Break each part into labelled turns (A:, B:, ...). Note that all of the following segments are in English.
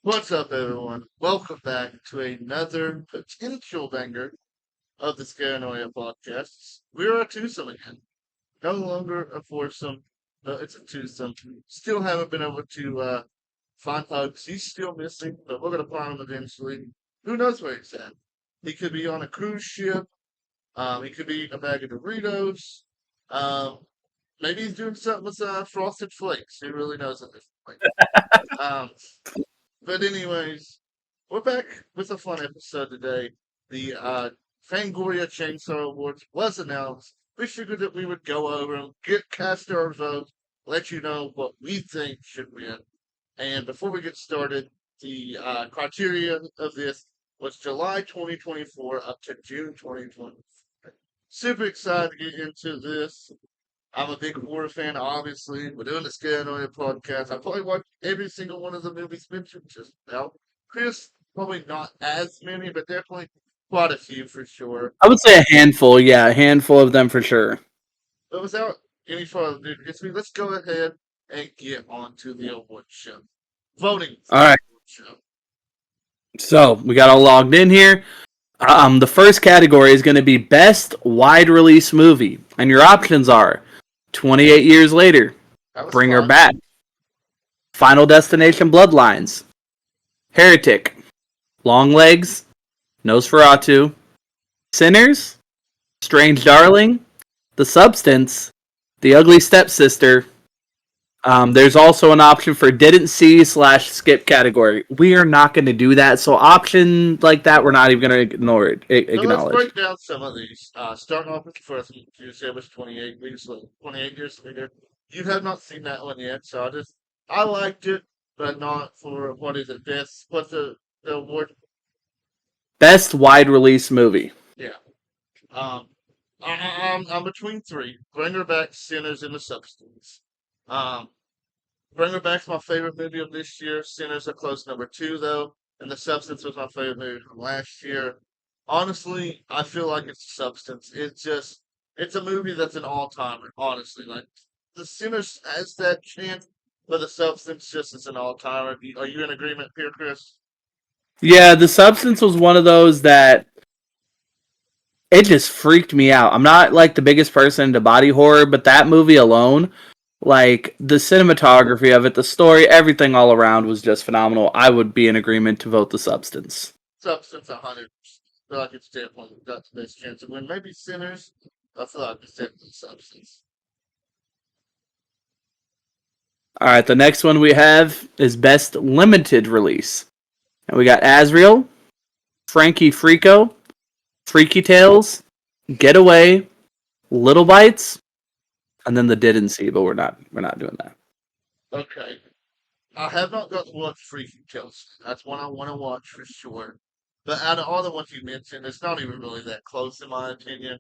A: What's up, everyone? Welcome back to another potential banger of the Scaranoia podcasts. We're a twosome again. No longer a foursome, but it's a twosome. Still haven't been able to find Hugs. He's still missing, but we're going to find him eventually. Who knows where he's at? He could be on a cruise ship. He could be eating a bag of Doritos. Um, Maybe he's doing something with Frosted Flakes. Who really knows at this point? Um, But anyways, we're back with a fun episode today. The Fangoria Chainsaw Awards was announced. We figured that we would go over them, cast our vote, let you know what we think should win. And before we get started, the criteria of this was July 2024 up to June 2020. Super excited to get into this. I'm a big horror fan, obviously. We're doing the Scaranoia podcast. I probably watched every single one of the movies mentioned just now. Chris, probably not as many, but definitely quite a few for sure.
B: I would say a handful, yeah, a handful of them for sure.
A: But without any further ado, let's go ahead and get on to the award show. Voting for
B: All
A: the
B: right,
A: award show.
B: so we got all logged in here. The first category is going to be best wide release movie, and your options are 28 years later,
A: That was
B: Bring Her
A: fun.
B: Back, Final Destination Bloodlines, Heretic, Long Legs, Nosferatu, Sinners, Strange Darling, The Substance, The Ugly Stepsister. There's also an option for didn't see/skip category. We are not going to do that. So option like that, we're not even going to ignore it.
A: So let's
B: Acknowledge.
A: break down some of these. Starting off with the first one, you said was 28 years later. You have not seen that one yet, so I liked it, but not for what is it? What's the award?
B: Best wide release movie.
A: Yeah. Um, I'm between three. Bring Her Back, Sinners, and The Substance. Um, Bring Her Back's my favorite movie of this year. Sinners a close number two though, and The Substance was my favorite movie from last year. Honestly, I feel like it's The Substance. It's a movie that's an all timer. Honestly, like The Sinners has that chance, but The Substance just is an all timer. Are you in agreement here, Chris?
B: Yeah, The Substance was one of those that it just freaked me out. I'm not like the biggest person into body horror, but that movie alone, like the cinematography of it, the story, everything all around was just phenomenal. I would be in agreement to vote The Substance.
A: Substance 100%. I feel like it's definitely got the best chance of win. Maybe Sinners. I feel like it's definitely Substance.
B: All right, the next one we have is best limited release. And we got Azrael, Frankie Frico, Freaky Tales, Getaway, Little Bites, and then the Didn't See, but we're not doing that.
A: Okay. I have not got to watch Freaky Tales. That's one I want to watch for sure. But out of all the ones you mentioned, it's not even really that close in my opinion.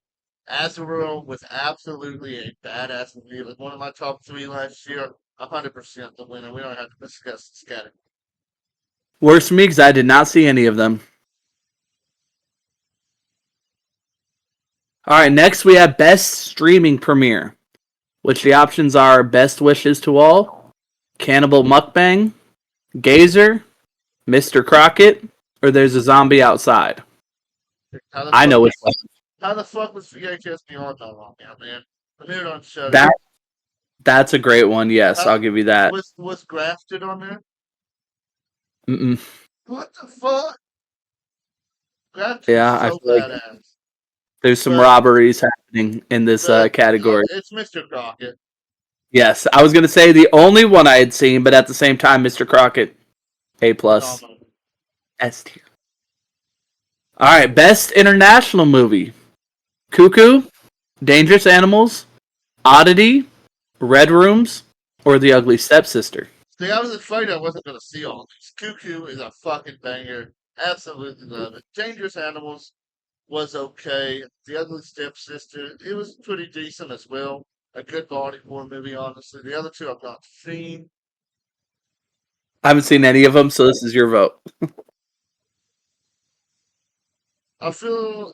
A: Azrael was absolutely a badass movie. It was one of my top three last year. 100% the winner. We don't have to discuss this category.
B: Worse for me because I did not see any of them. All right, next we have best streaming premiere, which the options are Best Wishes to All, Cannibal Mukbang, Gazer, Mr. Crockett, or There's a Zombie Outside.
A: How the
B: I
A: fuck
B: know which
A: was
B: one.
A: how the fuck was VHS Beyond that long now, man? I'm here on Shutter.
B: That that's a great one. Yes,
A: How
B: I'll give you that.
A: was Grafted on there?
B: Mm-mm.
A: What the fuck? Grafted was
B: Yeah, I
A: so
B: feel like
A: badass.
B: there's some
A: But
B: robberies happening in this category.
A: it's Mr. Crockett.
B: Yes, I was gonna say the only one I had seen, but at the same time, Mr. Crockett, A plus,
A: Phenomenal.
B: S tier. All right, best international movie: Cuckoo, Dangerous Animals, Oddity, Red Rooms, or The Ugly Stepsister.
A: See, I was afraid I wasn't going to see all these. Cuckoo is a fucking banger. Absolutely love it. Dangerous Animals was okay. The Ugly Stepsister, it was pretty decent as well. A good body horror movie, honestly. The other two I've not seen.
B: I haven't seen any of them, so this is your vote.
A: I feel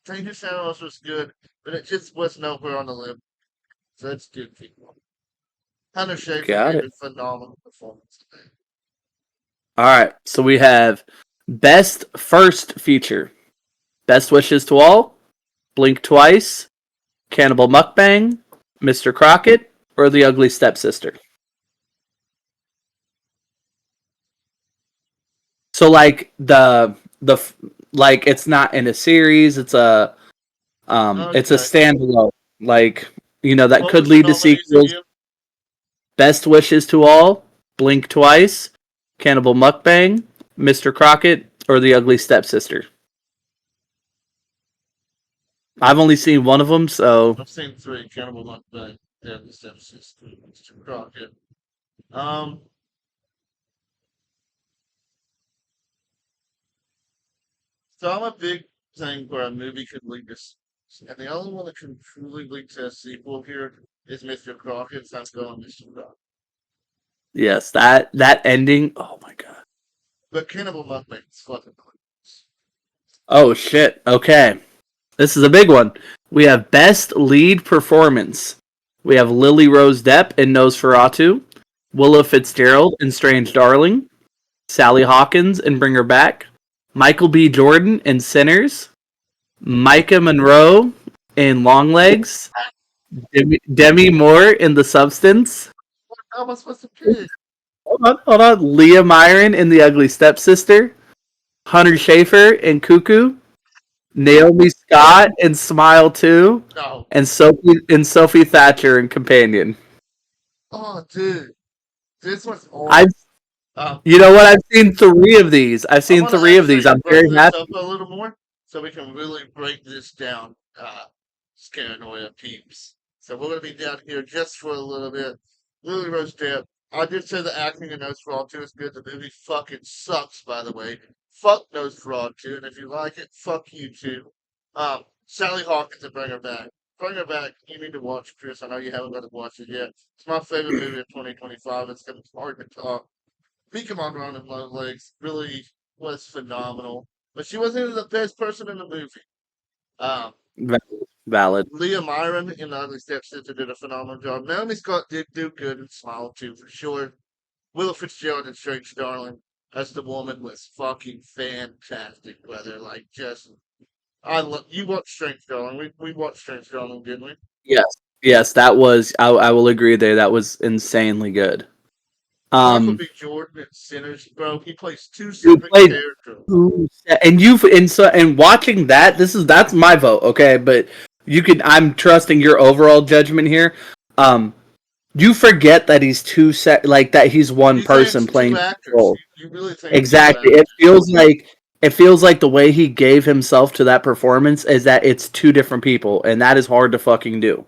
A: Dangerous Animals was good, but it just was nowhere on the limb. So it's good people. Hunter Schafer
B: Got
A: gave
B: it.
A: a phenomenal performance today.
B: All right, so we have best first feature: Best Wishes to All, Blink Twice, Cannibal Mukbang, Mr. Crockett, or The Ugly Stepsister. So the like it's not in a series. It's a
A: Okay.
B: standalone. Like that
A: What
B: could
A: was the
B: lead to
A: nominees
B: sequels.
A: again?
B: Best Wishes to All, Blink Twice, Cannibal Mukbang, Mr. Crockett, or The Ugly Stepsister. I've only seen one of them, so
A: I've seen three. Cannibal Mukbang. Yeah, the Simpsons. Mr. Crockett. Um, so I'm a big thing where a movie could lead to, and the only one that can truly lead to a sequel here is Mr. Crockett. So I'm going Mr. Crockett.
B: yes, that ending. Oh my god.
A: But Cannibal Mukbang is fucking hilarious.
B: Oh shit. Okay, this is a big one. We have best lead performance. We have Lily Rose Depp in Nosferatu, Willa Fitzgerald in Strange Darling, Sally Hawkins in Bring Her Back, Michael B. Jordan in Sinners, Micah Monroe in Longlegs, Demi Moore in The Substance.
A: How am I supposed to pick?
B: Hold on. Leah Myron in The Ugly Stepsister, Hunter Schafer in Cuckoo, Naomi Scott in Smile 2,
A: No.
B: and Sophie Thatcher in Companion.
A: Oh, dude. This was
B: I've
A: hard.
B: You know what? I've seen three of these. I've
A: I
B: seen
A: want to
B: three of these.
A: actually
B: I'm
A: break
B: very
A: this up
B: happy.
A: a little more so we can really break this down, Scaranoia peeps. So we're going to be down here just for a little bit. Lily Rose Depp. I did say the acting in Nosferatu is good. The movie fucking sucks, by the way. Fuck Nosferatu, and if you like it, fuck you too. Sally Hawkins and Bring Her Back. Bring Her Back, you need to watch, Chris. I know you haven't got to watch it yet. It's my favorite movie of 2025. It's going to be hard to talk. Come on, Ron and Love Legs really was phenomenal. But she wasn't even the best person in the movie. Um,
B: Valid.
A: Leah Myron in The Ugly Stepsister did a phenomenal job. Naomi Scott did do good and Smile too, for sure. Willa Fitzgerald in Strange Darling as the woman was fucking fantastic, brother. Like, just, I love, you watched Strange Darling. We watched Strange Darling, didn't we?
B: Yes. Yes, that was. I will agree there. That was insanely good.
A: Michael
B: Um,
A: B. Jordan in Sinners, bro. He plays two
B: you
A: separate
B: played
A: characters.
B: two, and you've and watching that. That's my vote. Okay, but you could. I'm trusting your overall judgment here. Um, you forget that he's two set, like that he's one
A: You think
B: person
A: it's two
B: playing two
A: actors.
B: roles.
A: You really think it's two
B: Exactly.
A: actors.
B: It feels like the way he gave himself to that performance is that it's two different people, and that is hard to fucking do.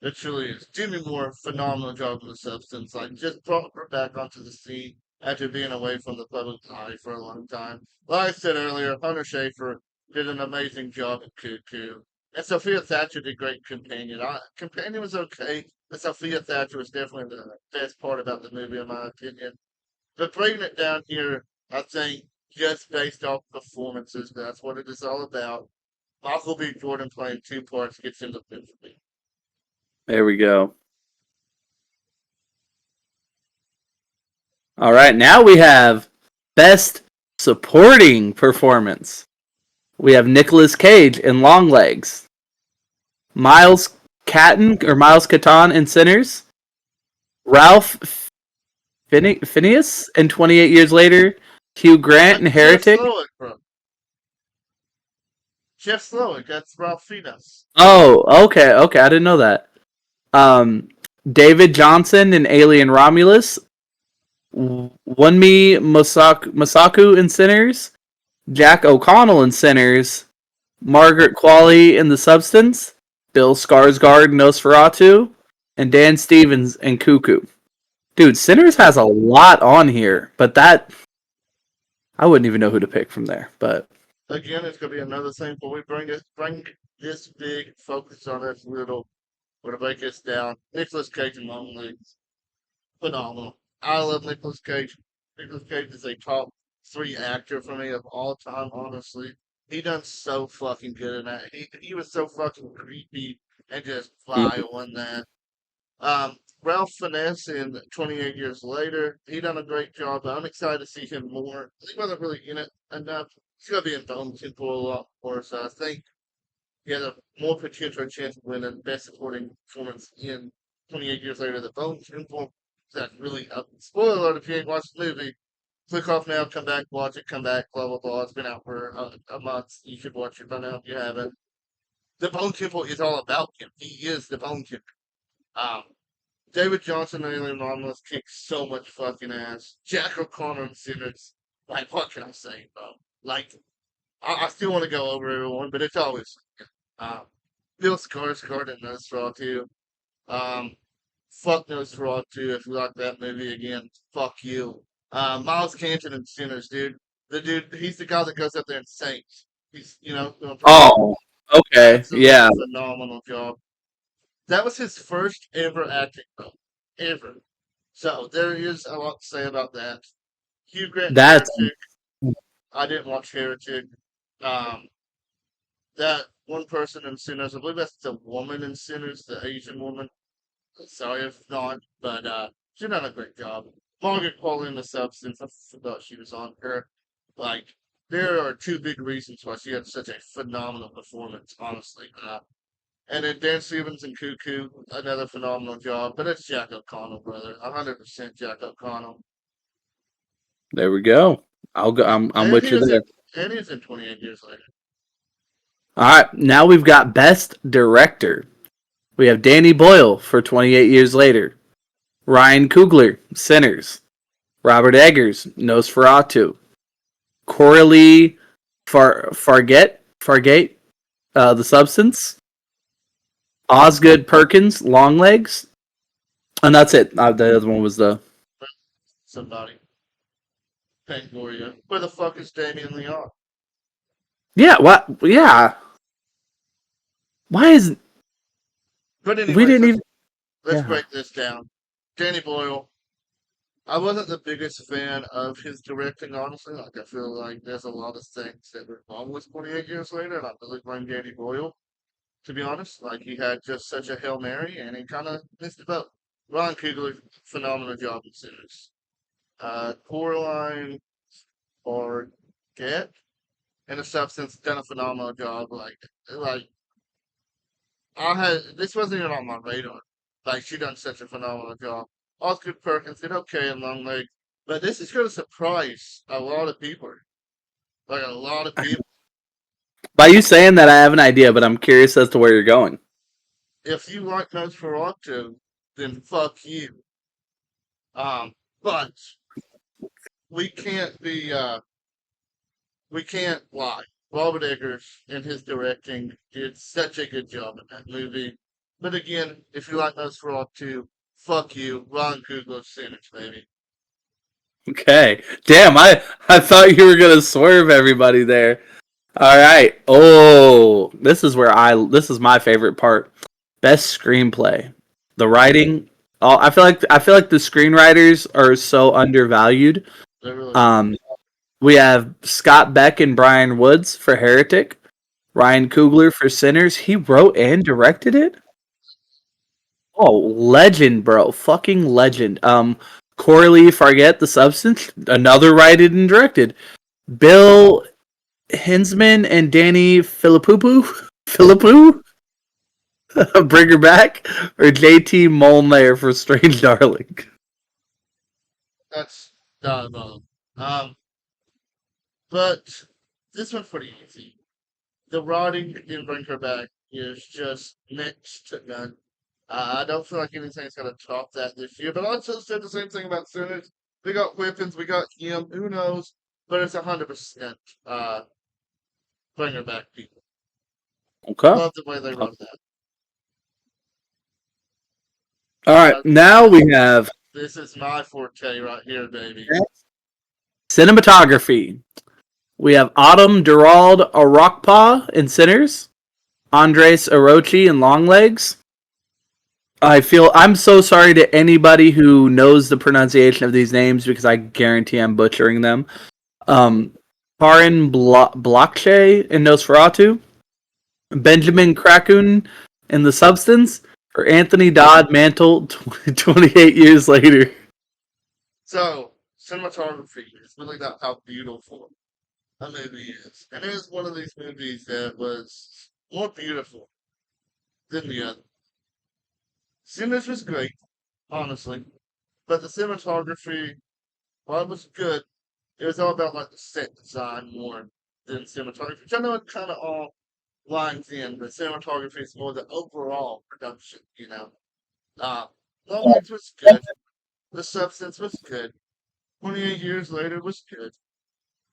A: It truly is. Jimmy Moore, phenomenal job in the substance. Like, just brought her back onto the scene after being away from the public eye for a long time. Like I said earlier, Hunter Schafer did an amazing job at Cuckoo. And Sophia Thatcher did great Companion. Companion was okay, but Sophia Thatcher was definitely the best part about the movie, in my opinion. But breaking it down here, I think just based off performances, that's what it is all about. Michael B. Jordan playing two parts gets him the win for me.
B: There we go. All right, now we have best supporting performance. We have Nicolas Cage in Longlegs, Miles Catan in Sinners, Ralph Phineas in 28 Years Later, Hugh Grant in
A: That's Jeff
B: Heretic.
A: Slowick, bro. Jeff Slowick, that's Ralph Fiennes.
B: Oh, okay, I didn't know that. Um, David Johnson in Alien Romulus, Masaku in Sinners, Jack O'Connell in Sinners, Margaret Qualley in The Substance, Bill Skarsgård in Nosferatu, and Dan Stevens in Cuckoo. Dude, Sinners has a lot on here, but that I wouldn't even know who to pick from there. But
A: Again, it's gonna be another thing, but we bring this big focus on this little. We're gonna break this down. Nicholas Cage and Long Legs, phenomenal. I love Nicholas Cage. Nicholas Cage is a top three actor for me of all time. Honestly, he done so fucking good in that. He was so fucking creepy and just vile in that. Um, Ralph Finesse in 28 Years Later. He done a great job. But I'm excited to see him more. He wasn't really in it enough. He's gonna be in Bone Temple a lot more. So I think he has a more potential chance of winning Best Supporting Performance in 28 Years Later. The Bone Temple. That's really up. Spoiler alert if you ain't watched the movie. Click off now, come back, watch it, come back, blah, blah, blah. It's been out for a month. You should watch it by now if you haven't. The Bone Temple is all about him. He is the Bone Temple. Um, David Johnson and Alien Romulus kicks so much fucking ass. Jack O'Connor and Simmons. Like, what can I say, bro? Like, I still want to go over everyone, but it's always um, Bill Skarsgård and Nosferatu. Um, fuck Nosferatu if you like that movie again. Fuck you. Miles Canton and Sinners, dude. The dude, he's the guy that goes up there and sings. He's, doing
B: Oh, okay,
A: absolutely
B: yeah.
A: phenomenal job. That was his first ever acting role, ever. So there is a lot to say about that. Hugh Grant and
B: That's
A: Heretic. I didn't watch Heretic. Um, that one person in Sinners, I believe that's the woman in Sinners, the Asian woman. Sorry if not, but she done a great job. Margaret Qualley in The Substance, I forgot she was on her. Like, there are two big reasons why she had such a phenomenal performance, honestly. And then Dan Stevens and Cuckoo, another phenomenal job. But it's Jack O'Connell, brother. 100% Jack O'Connell.
B: there we go. I'll go. I'm
A: And
B: with
A: he
B: you
A: was
B: there.
A: in, and he was in 28 Years Later.
B: All right, now we've got Best Director. We have Danny Boyle for 28 Years Later, Ryan Coogler, Sinners, Robert Eggers, Nosferatu, Coralie Fargate, The Substance, Osgood Perkins, Longlegs, and that's it. The other one was the
A: Somebody. Fangoria. Where the fuck is Damien Leon?
B: yeah. What? Yeah. Why is
A: But
B: we
A: anyways,
B: didn't even?
A: let's
B: Yeah.
A: break this down. Danny Boyle. I wasn't the biggest fan of his directing, honestly. Like, I feel like there's a lot of things that were wrong with 28 Years Later, and I really blame Danny Boyle, to be honest. Like, he had just such a Hail Mary, and he kind of missed the boat. Ron Coogler, phenomenal job in Sinners. Coraline or Get, in The Substance, done a phenomenal job. Like I had this wasn't even on my radar. Like she done such a phenomenal job. Oscar Perkins did okay in Long Leg, but this is going to surprise a lot of people. Like a lot of people.
B: By you saying that, I have an idea, but I'm curious as to where you're going.
A: If you like Nosferatu, then fuck you. But we can't be we can't lie. Robert Eggers and his directing did such a good job in that movie. But again, if you like Nosferatu, fuck you. Ron Coogler's Sinners, baby.
B: Okay. Damn, I thought you were gonna swerve everybody there. All right. Oh, this is my favorite part. Best screenplay. The writing. Oh, I feel like the screenwriters are so undervalued.
A: They really are.
B: Um, we have Scott Beck and Brian Woods for Heretic. Ryan Coogler for Sinners. He wrote and directed it. Oh, legend, bro. Fucking legend. Coralie Fargate, The Substance. Another written and directed. Bill Hinsman and Danny Philippou bring her back, or JT Molnair for Strange Darling.
A: That's diabolical. Um, but this one's pretty easy. The writing in Bring Her Back is just next to none. I don't feel like anything's going to top that this year. But I also said the same thing about Sinners. We got weapons, we got him. Who knows? But it's 100% Bring Her Back people.
B: Okay.
A: Love the way they wrote that.
B: All right.
A: Uh,
B: Now we have
A: this is my forte right here, baby.
B: cinematography. We have Autumn Durald Arokpa in Sinners, Andres Orochi in Longlegs. I'm so sorry to anybody who knows the pronunciation of these names because I guarantee I'm butchering them. Karin Blokche in Nosferatu, Benjamin Krakun in The Substance, For Anthony Dodd Mantle, 28 years later.
A: So, cinematography is really not how beautiful a movie is. And it is one of these movies that was more beautiful than the other. Sinners was great, honestly, but the cinematography, while it was good, it was all about like the set design more than cinematography. Which I know it kind of all lines in, but cinematography is more the overall production. Uh, Long Legs was good. The Substance was good. 28 years later was good,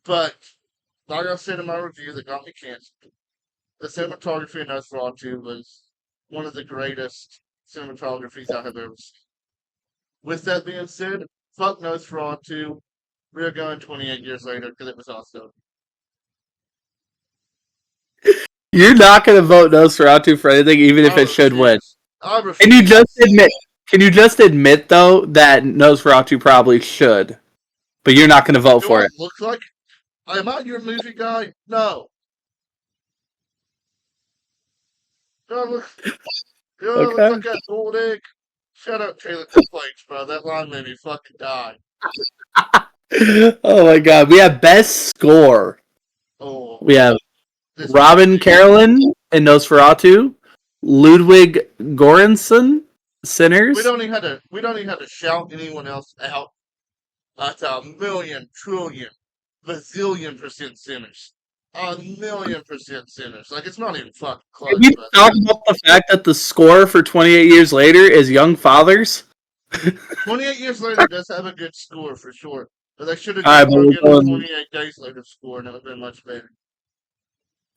A: but like I said in my review that got me canceled, the cinematography in Nosferatu was one of the greatest cinematographies I have ever seen. With that being said, fuck Nosferatu. We are going 28 years later because it was also.
B: You're not going to vote Nosferatu for anything, even if
A: I
B: it should win.
A: refuse. I
B: Can you just
A: refuse.
B: admit? Can you just admit though that Nosferatu probably should, but you're not going to vote
A: Do
B: for
A: I
B: it?
A: look like? Am I your movie guy? No. Do I look? Do I look
B: Okay.
A: like that gold egg? Shut up, Taylor complaints, bro. That line made me fucking die.
B: Oh my god, we have best score.
A: Oh,
B: We have
A: this
B: Robin
A: movie.
B: Carolyn in Nosferatu, Ludwig Göransson,
A: We
B: Sinners.
A: don't even have to. We don't even have to shout anyone else out. That's a million, trillion, bazillion% sinners. A million% sinners. Like it's not even fucking
B: Can
A: close,
B: we
A: but
B: talk about the fact that the score for 28 years later is Young Fathers?
A: 28 years later does have a good score for sure. But they should have
B: All right,
A: just
B: but
A: drug
B: we're
A: in the
B: going.
A: 28 days later score and it would have been much better.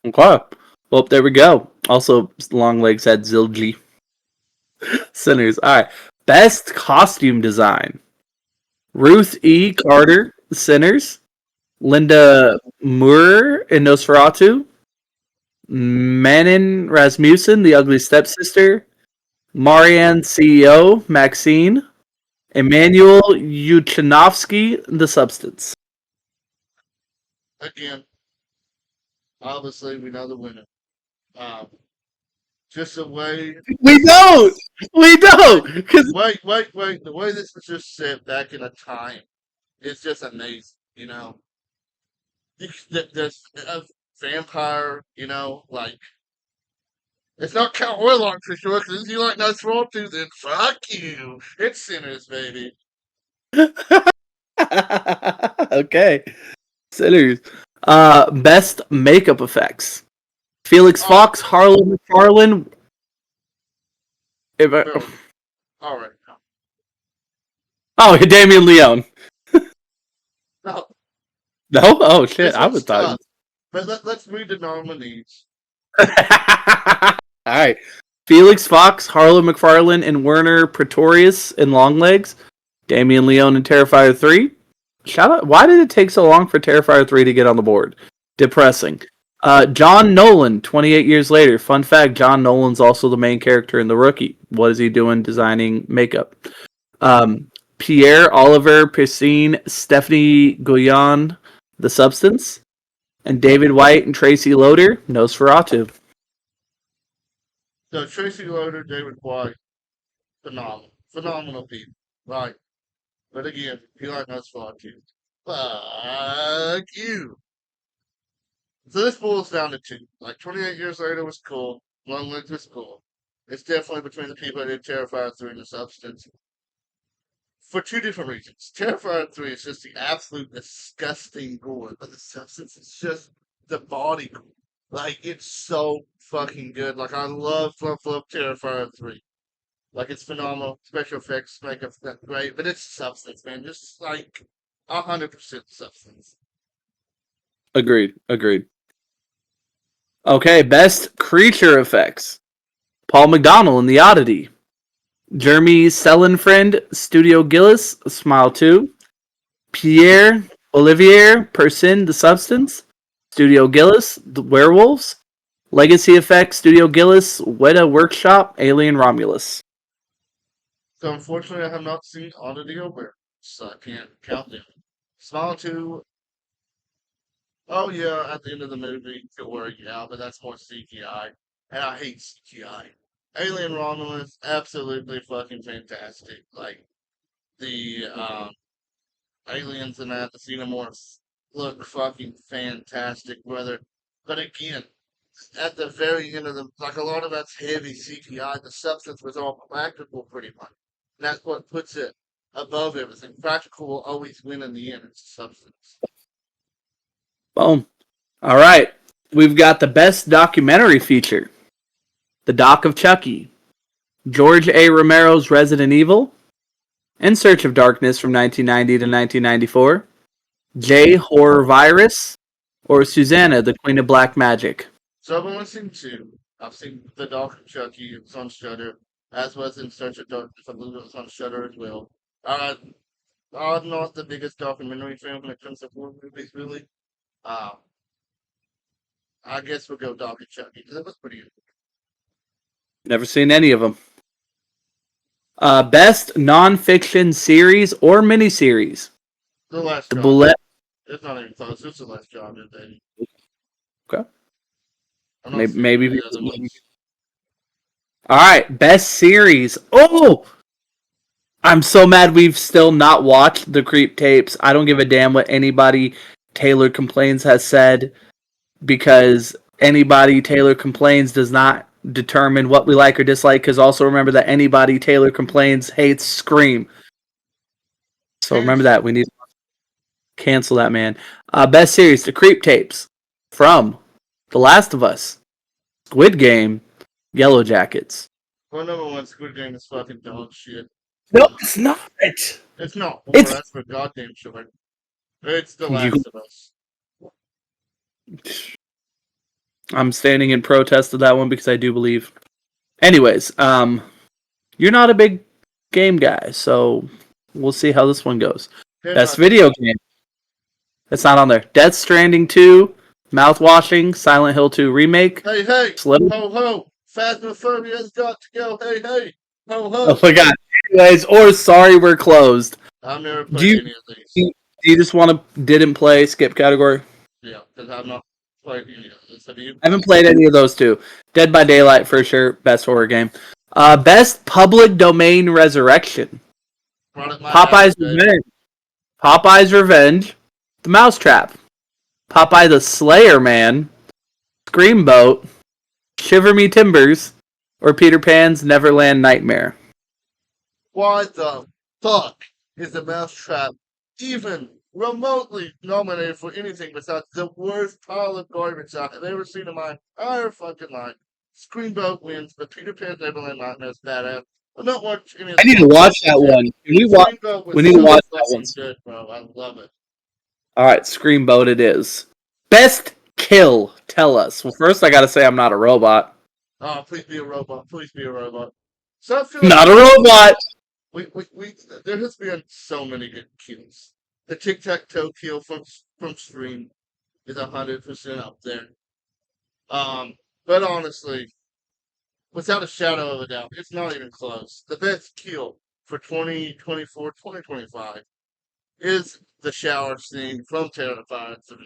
B: Okay. Well, there we go. Also, Longlegs had Zilji. Sinners. All right. Best costume design. Ruth E. Carter, Sinners. Linda Moore in Nosferatu. Manin Rasmussen, The Ugly Stepsister. Marianne CEO, Maxine. Emmanuel Yuchanovsky, The Substance.
A: Again, obviously we know the winner. Um, just the way
B: We
A: this was
B: don't!
A: just
B: We
A: like
B: don't! Because
A: wait. The way this was just set back in a time is just amazing, you know. There's a vampire, you know, like it's not Count Orlok for sure, because if you like Nosferatu, then fuck you. It's Sinners, baby.
B: okay. Sinners. Best makeup effects. Felix
A: Oh,
B: Fox, Harlan McFarlane.
A: bro. All right.
B: Oh, Damien Leone.
A: No,
B: No? Oh shit!
A: this
B: I would
A: one's
B: have thought.
A: tough. But let's read the nominees.
B: All right. Felix Fox, Harlan McFarlane, and Werner Pretorius in Longlegs. Damien Leone in Terrifier 3. Shout out. Why did it take so long for Terrifier 3 to get on the board? Depressing. John Nolan, 28 years later. Fun fact, John Nolan's also the main character in The Rookie. What is he doing designing makeup? Um, Pierre Oliver Piscine, Stephanie Guyon, The Substance, and David White and Tracy Loader, Nosferatu.
A: So Tracy Loader, David White, phenomenal. Phenomenal people. Right. But again, you like Nosferatu. Fuck you. So this boils down to two. Like 28 years later was cool. Long Legs was cool. It's definitely between the people that did Terrifier 3 and the Substance. For two different reasons. Terrifier 3 is just the absolute disgusting gore, but the Substance is just the body gore. Like, it's so fucking good. Like, I love Terrifier 3. Like, it's phenomenal. Special effects, makeup's not great, but it's Substance, man. Just like 100% Substance.
B: Agreed. Agreed. Okay, best creature effects. Paul McDonnell in The Oddity. Jeremy Sellenfriend, Studio Gillis, Smile 2. Pierre Olivier Persin, The Substance. Studio Gillis, The Werewolves. Legacy Effects, Studio Gillis, Weta Workshop, Alien Romulus.
A: So, unfortunately, I have not seen Oddity or Werewolf, so I can't count them. Smile 2, oh yeah, at the end of the movie, Fangoria, yeah, but that's more CGI. And I hate CGI. Alien Romulus, absolutely fucking fantastic. Like the aliens in that, the xenomorphs look fucking fantastic, brother. But again, at the very end of them, like a lot of that's heavy CGI. The substance was all practical, pretty much. And that's what puts it above everything. Practical will always win in the end. It's the substance.
B: Boom. All right. We've got the best documentary feature, The Doc of Chucky, George A. Romero's Resident Evil, In Search of Darkness from 1990 to 1994, J. Horror Virus, or Susanna, the Queen of Black Magic.
A: So I've only seen two. I've seen The Dog of Chucky. It's on Shudder, as was In Search of Darkness. I believe it was on Shudder as well. Uh, I'm not the biggest documentary fan when it comes to horror movies, really. Uh, I guess we'll go Dog of Chucky because it was pretty good.
B: Never seen any of them. Best nonfiction series or miniseries.
A: The Last
B: The
A: Job.
B: Bullet.
A: It's not even close. It's The Last Job, baby.
B: Okay.
A: I'm not seeing
B: Maybe.
A: any other ones.
B: All right. Best series. Oh, I'm so mad we've still not watched the Creep tapes. I don't give a damn what anybody Taylor Complains has said, because anybody Taylor Complains does not determine what we like or dislike, because also remember that anybody Taylor Complains hates Scream. So remember that. We need to cancel that man. Best series, The Creep tapes from The Last of Us, Squid Game, Yellow Jackets.
A: Well, number one, Squid Game is fucking dog shit.
B: No, it's not.
A: It's not horror,
B: It's
A: that's for goddamn sure. It's The
B: you.
A: Last of Us.
B: I'm standing in protest of that one because I do believe. Anyways, you're not a big game guy, so we'll see how this one goes. Best video game. It's not on there. Death Stranding 2, Mouthwashing, Silent Hill 2 Remake.
A: Hey, hey!
B: Slither-
A: Ho, ho! Phasmophobia's got to go! Hey, hey! Ho, ho!
B: Oh my god. Anyways, or sorry, we're closed.
A: I've never
B: Do
A: played
B: you,
A: any of these.
B: do you just want to didn't play skip category?
A: Yeah, because I've not played any of this. Have you?
B: I haven't played any of those two. Dead by Daylight for sure, best horror game. Best public domain resurrection. Popeye's Revenge. Popeye's Revenge. The Mousetrap. Popeye the Slayer Man. Screamboat. Shiver Me Timbers. Or Peter Pan's Neverland Nightmare.
A: Why the fuck is the Mousetrap even remotely nominated for anything besides the worst pile of garbage I have ever seen in my entire fucking life? Screamboat wins, but Peter Pan's Neverland Nightmare is badass. I'm not watching any of
B: I need to watch that one.
A: Screamboat was
B: We need to
A: so
B: watch that
A: fucking
B: one.
A: good, bro. I love it.
B: Alright, Screamboat it is. Best kill. Tell us. Well, first I gotta say I'm not a robot.
A: Oh, please be a robot. Please be a robot. So I feel
B: Not a robot!
A: there has been so many good kills. The tic-tac-toe kill from Stream is 100% up there. But honestly, without a shadow of a doubt, it's not even close. The best kill for 2024, 2025 is the shower scene from Terrifier 3.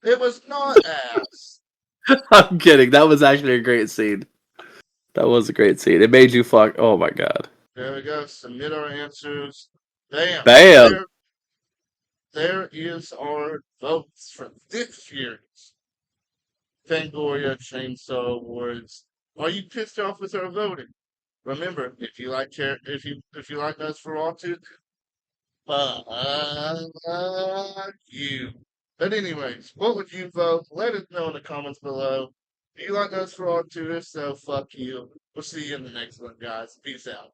A: It was not ass.
B: I'm kidding. That was actually a great scene. That was a great scene. It made you fuck. Oh my god.
A: There we go. Submit our answers. Bam.
B: Bam.
A: There is our votes for this year's Fangoria Chainsaw Awards. Are you pissed off with our voting? Remember, if you like if you like Nosferatu, fuck you. But anyways, what would you vote? Let us know in the comments below. Do you like Nosferatu? If so, fuck you. We'll see you in the next one, guys. Peace out.